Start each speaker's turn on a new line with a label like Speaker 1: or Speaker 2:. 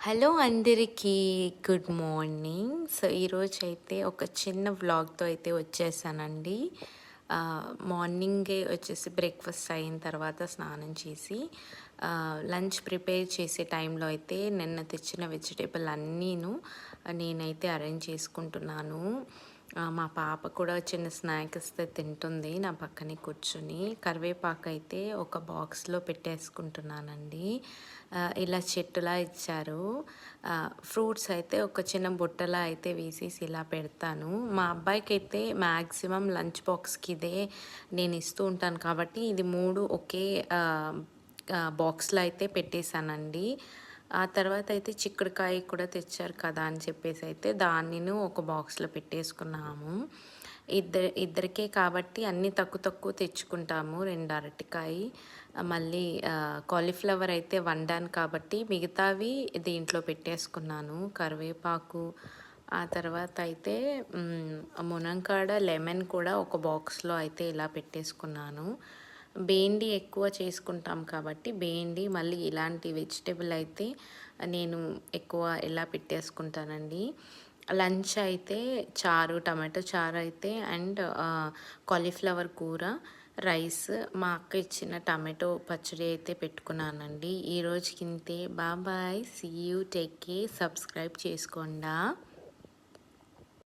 Speaker 1: Hello అందరికీ. Good morning. So, ఈరోజైతే ఒక చిన్న వ్లాగ్‌తో అయితే వచ్చేసానండి. మార్నింగే వచ్చేసి బ్రేక్‌ఫాస్ట్ అయిన తర్వాత స్నానం చేసి, లంచ్ ప్రిపేర్ చేసే టైంలో అయితే నిన్న తెచ్చిన వెజిటబుల్ అన్నీను నేనైతే అరేంజ్ చేసుకుంటున్నాను. మా పాప కూడా చిన్న స్నాక్ ఇస్తే తింటుంది నా పక్కనే కూర్చొని. కరివేపాకైతే ఒక బాక్స్‌లో పెట్టేసుకుంటున్నానండి. ఇలా చెట్టులా ఇచ్చారు. ఫ్రూట్స్ అయితే ఒక చిన్న బుట్టలా అయితే వేసేసి ఇలా పెడతాను. మా అబ్బాయికైతే మ్యాక్సిమం లంచ్ బాక్స్‌కి ఇదే నేను ఇస్తూ ఉంటాను కాబట్టి ఇది 3 ఒకే బాక్స్‌లో అయితే పెట్టేసానండి. ఆ తర్వాత అయితే చిక్కుడుకాయ కూడా తెచ్చారు కదా అని చెప్పేసి అయితే దాన్నిను ఒక బాక్స్‌లో పెట్టేసుకున్నాము. ఇద్దరికే కాబట్టి అన్నీ తక్కువ తక్కువ తెచ్చుకుంటాము. 2 అరటికాయ, మళ్ళీ కాలీఫ్లవర్ అయితే వండాను కాబట్టి మిగతావి దీంట్లో పెట్టేసుకున్నాను. కరివేపాకు, ఆ తర్వాత అయితే మునంకాడ, లెమన్ కూడా ఒక బాక్స్‌లో అయితే ఇలా పెట్టేసుకున్నాను. బేండి ఎక్కువ చేసుకుంటాం కాబట్టి బేండి మళ్ళీ ఇలాంటి వెజిటబుల్ అయితే నేను ఎక్కువ ఇలా పెట్టేసుకుంటానండి. లంచ్ అయితే చారు, టమాటో చారు అయితే అండ్ కాలీఫ్లవర్ కూర, రైస్, మా అక్క ఇచ్చిన టమాటో పచ్చడి అయితే పెట్టుకున్నానండి. ఈ రోజుకి ఇంతే. Bye. See you. Take care. Subscribe చేసుకోండా.